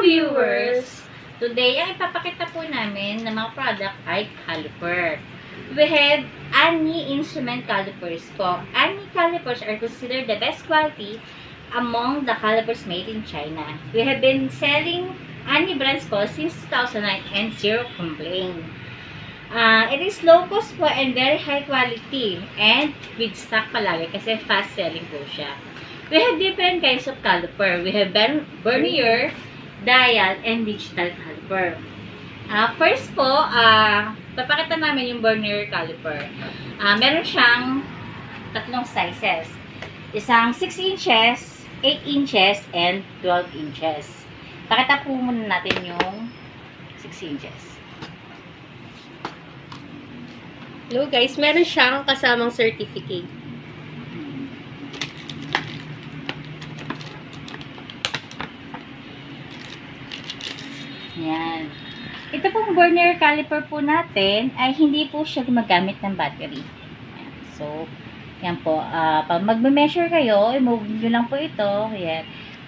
viewers! Today ay ipapakita po namin ng mga product ay caliper. We have Annie instrument calipers po. Annie calipers are considered the best quality among the calipers made in China. We have been selling Annie brands po since 2009 and zero complaint. It is low cost po and very high quality and with stock palagi kasi fast selling po siya. We have different kinds of caliper. We have vernier, dial, and digital caliper. First po, papakita namin yung vernier caliper. Meron siyang tatlong sizes. Isang 6 inches, 8 inches, and 12 inches. Pakita po muna natin yung 6 inches. Hello guys, meron siyang kasamang certificate. Yan. Ito pong vernier caliper po natin ay hindi po siya gumagamit ng battery. Yan. So, yan po. Pag magme-measure kayo, i-move nyo lang po ito. Yan.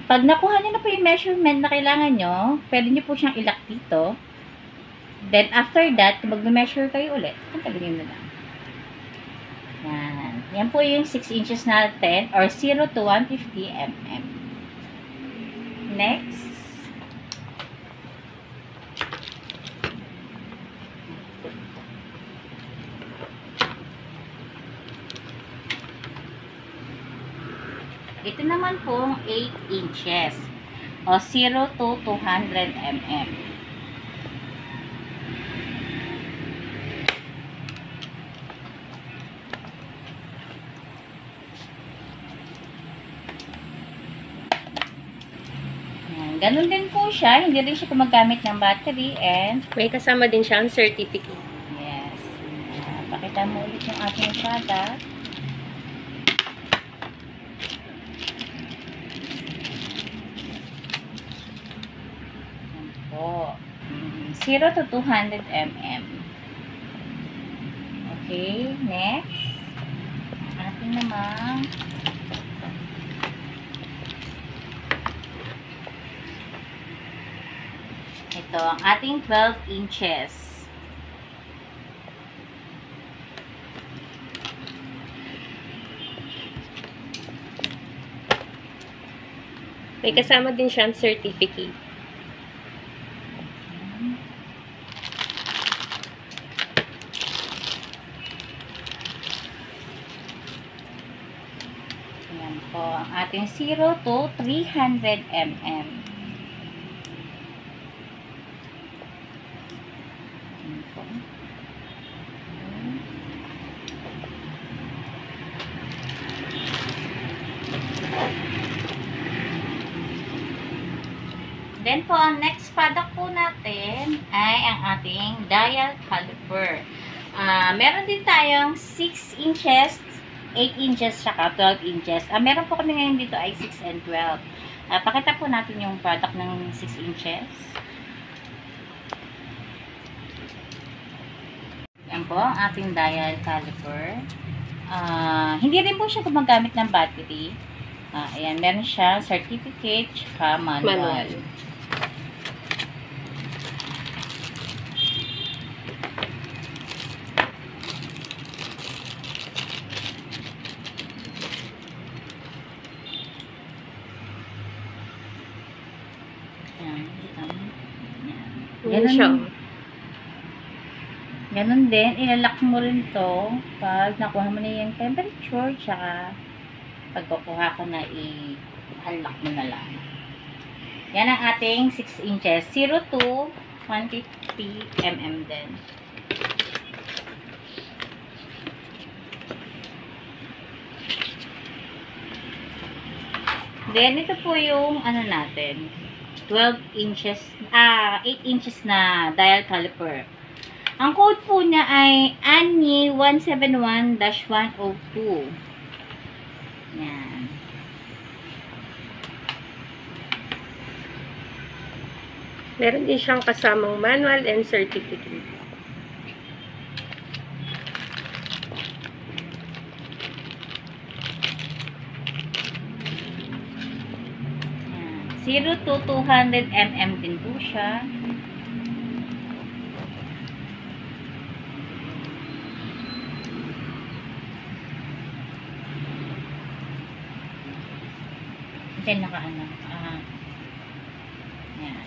Pag nakuha nyo na po yung measurement na kailangan nyo, pwede nyo po siyang ilak dito. Then, after that, kung magme-measure kayo ulit, tanggalin nyo na lang. Yan. Yan po yung 6 inches natin or 0 to 150 mm. Next. Ito naman pong 8 inches o 0 to 200 mm. Ganun din po siya. Hindi rin siya gumagamit ng battery and May kasama din siyang certificate. yes. Pakita mo ulit yung ating product. Yan po. 0 to 200 mm. Okay. Next. Ating naman ito, ang ating 12 inches. May kasama din siyang certificate. Ayan po, ang ating 0 to 300 mm. Then po, ang next product po natin ay ang ating dial caliper. Meron din tayong 6 inches, 8 inches, saka 12 inches. Meron po kami ngayon dito ay 6 and 12. Pakita po natin yung product ng 6 inches. Yan po, ang ating dial caliper. Hindi rin po siya gumagamit ng battery. Ayan, meron siya certificate, saka manual. Ganun din, ilalak mo rin to pag nakuha mo na yung temperature, tsaka pag kukuha ko na i-unlock mo na lang. Yan ang ating 6 inches, 0 to 150 mm din. Then, ito po yung ano natin, 12 inches, 8 inches na dial caliper. Ang code po niya ay ANNI171-102. Yan. Meron din siyang kasamang manual and certificate. 0 0 to 200 mm din po siya. Diyan naka-ano. Yan.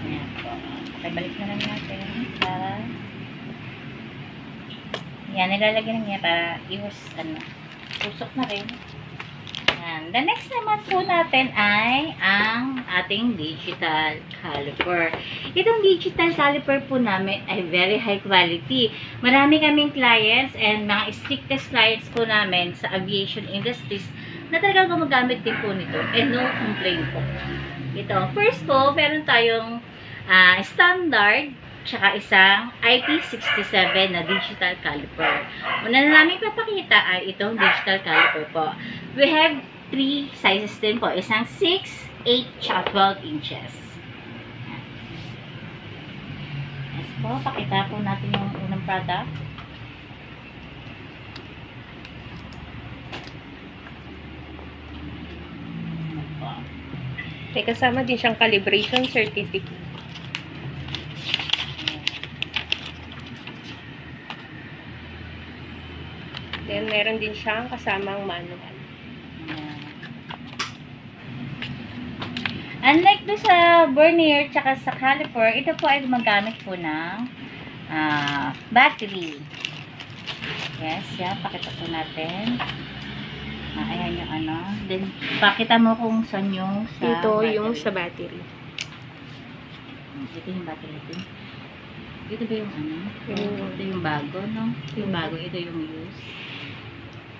Ayan po. Okay, balik na lang natin para yan, nilalagyan niya para iwas, usok na rin. Ayan. The next naman po natin ay ang ating digital caliper. Itong digital caliper po namin ay very high quality. Marami kaming clients and mga strictest clients po namin sa aviation industries na talagang gumagamit din po nito and no complaint po. Ito, first po, meron tayong standard tsaka isang IP67 na digital caliper. Una na namin papakita ay itong digital caliper po. We have 3 sizes din po. Isang 6, 8, tsaka 12 inches. Yes po, pakita po natin yung unang product. May kasama din siyang calibration certificate. Then, meron din siyang kasamang manual. Unlike do sa vernier tsaka sa caliper, ito po ay gumagamit po ng battery. Yes, yan. Pakita po natin. Ayan yung ano. Then, pakita mo kung saan yung sa Ito battery. yung sa battery. Ito yung battery din. Ito ba yung ano? Yung- Ito yung bago, no? Ito yung bago. Ito yung use.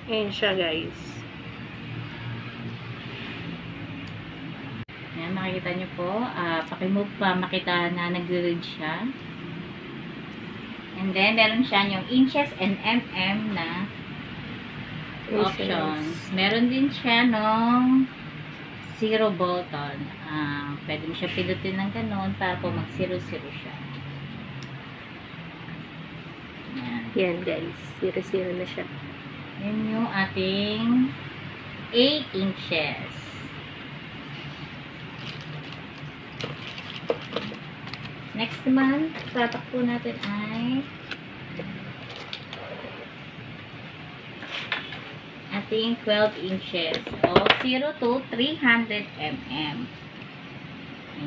Ayan siya, guys. Ayan, makikita nyo po. Pakimove pa, makita na nagre-read siya. And then, meron siya yung inches and mm na options. Meron din siya nung 0 button. Pwede mo siya pinutin ng ganun para po mag-0-0 siya. Ayan. Yan, guys. Zero-zero na siya. Yan yung ating 8 inches. Next naman, tatakpo natin ay ating 12 inches o 0 to 300 mm. Ayan.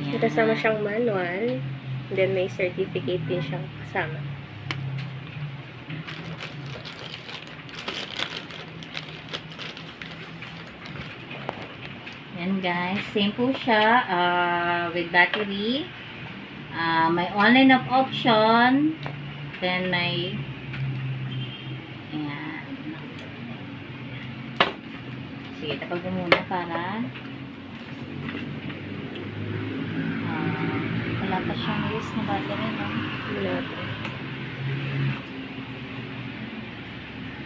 May kasama siyang manual. And then, may certificate din siyang kasama. Yan guys, same po siya with battery. May online of option. Then may ayan. Sige, tapag mo muna para wala pa siyang use na battery, no? Wala po.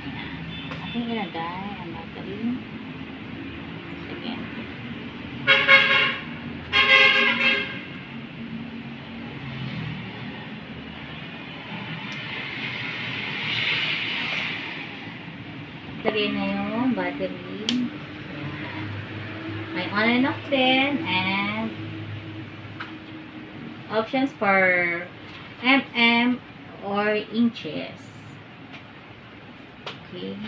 Ayan. Ating ilagay ang battery. Sige. Battery na yung battery. Ayan. May on and off din and options for mm or inches. Okay.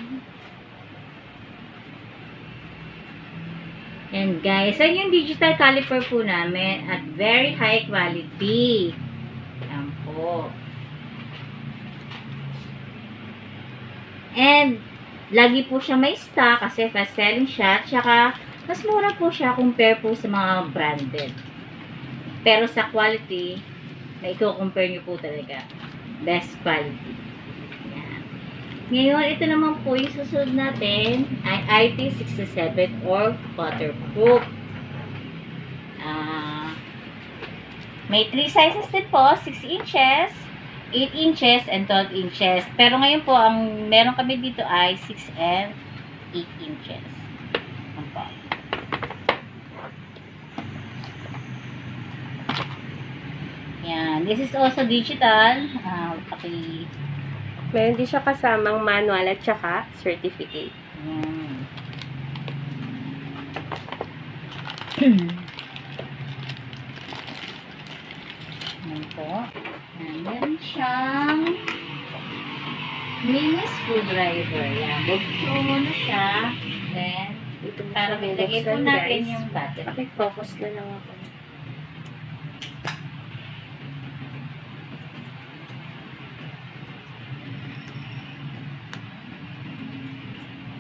And guys, yan yung digital caliper po namin at very high quality. Yan po. And lagi po siya may stock kasi fast selling siya. Tsaka, mas mura po siya compare po sa mga branded. Pero sa quality, na i-compare nyo po talaga. Best quality. Yan. Ngayon, ito naman po yung susunod natin ay IP67 or waterproof. May 3 sizes din po. 6 inches, 8 inches, and 12 inches. Pero ngayon po, ang meron kami dito ay 6 and 8 inches. Yan po. Yan. This is also digital. Meron din siya kasamang manual at saka certificate. Ayan. Ayan po. Ayan. Meron siyang mini screwdriver. Ayan. Bukso mo na siya. Then, Ito mo para siya ilagay po bubuksan, natin guys. yung battery. Okay, focus na lang ako.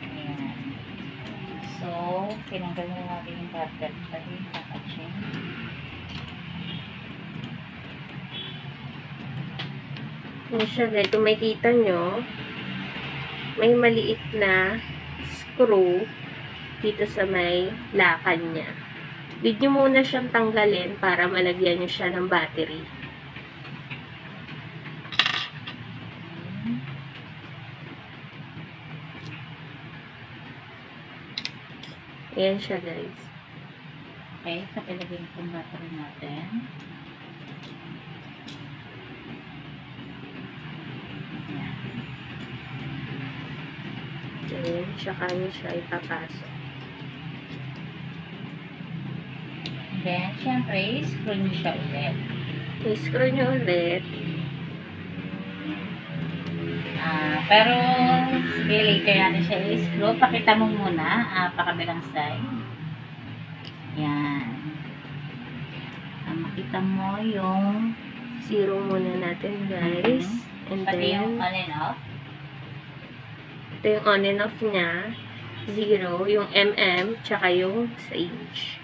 Ayan. So, tinanggal na natin yung battery. Pati yung packaging. Yan siya, guys. Kung makikita nyo, may maliit na screw dito sa may lakan niya. Need nyo muna siyang tanggalin para malagyan nyo siya ng battery. Ayan siya, guys. Okay, kapilagay po yung battery natin. Ayan, tsaka nyo siya ipapasok. Then, syempre, screw nyo siya ulit. I-screw nyo ulit. Pero, sige, later natin siya i-screw. Pakita mo muna, pakabilang side. Yan. Makita mo yung Zero muna natin, guys. And pati yung then, on and off. ito yung on and off niya. 0, yung tsaka yung sa inch.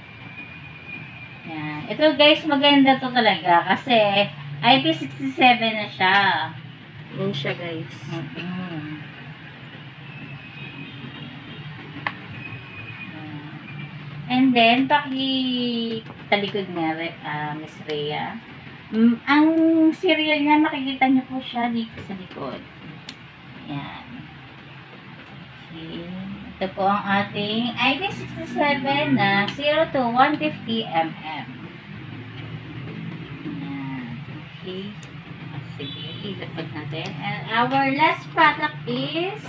Yan. Ito guys, maganda to talaga kasi IP67 na siya. Yan siya, guys. And then, talikod nga, Miss Rhea. Ang serial niya, makikita niyo po siya dito sa likod. Yan. Okay. Ito po ang ating IP67 na 0 to 150 mm. Yan. Okay. Sige, ilapag natin. And our last product is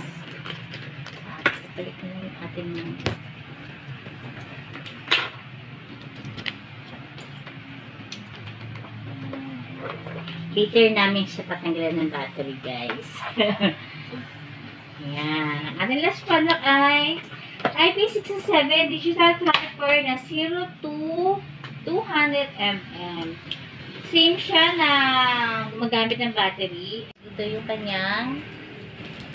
balik na yung ating later namin siya patanggalan ng battery, guys. Yan. Ang ating last product ay IP67 digital caliper na 0 to 200 mm. Same siya na gumagamit ng battery. Ito yung kanyang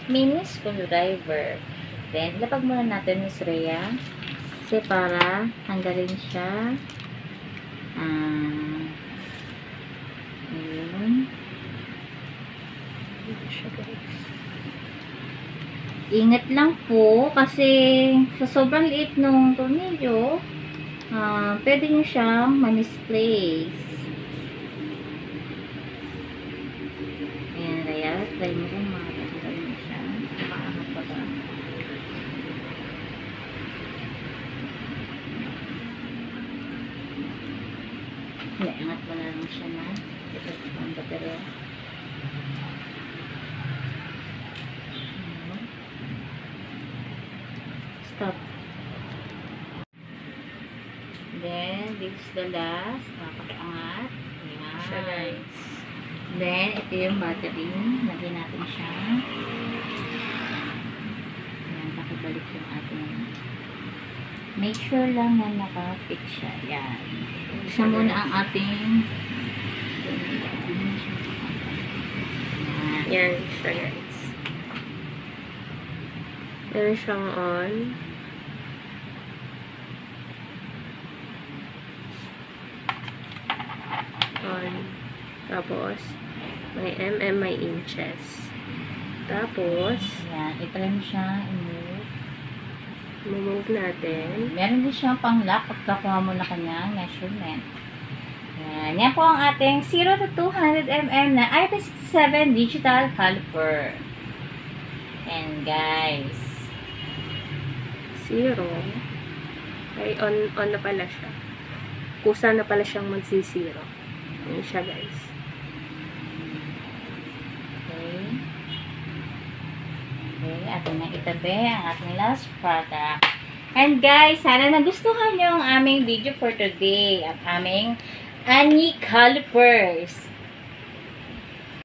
mini screwdriver. Then, lapag muna natin, Miss Rhea. Kasi para tanggalin siya. Ayun. Ingat lang po kasi sa sobrang liit ng tornilyo, pwede nyo siyang ma-misplace. Ayan, Rhea. Try mo kung makatanggal mo siya. Makaangat pa ba? Hindi, angat mo na lang siya na. Ito ang baterya. Stop. Then, this is the last. Pakiangat. Ayan. Siya, guys. Then, ito yung battery. Lagyan natin siya. Ayan, pakibalik yung ating. Make sure lang na naka-fit siya. Ayan. Isa muna ang ating. Ayan. Yan siya, guys. Meron siyang on. On. Tapos, may may inches. Tapos, Ayan. I-try mo siya. I-move. move natin. Meron din siyang pang-lock pagkakuha mo na kanyang measurement. Ayan. Yan po ang ating 0 to 200 mm na IP67 digital caliper. And guys, 0. Ay, on na pala siya. Kusa na pala siyang magsi-0. Yan siya, guys. okay. Okay, atin na itabi ang ating last product. And guys, sana nagustuhan nyo ang aming video for today. Ang aming Annie calipers.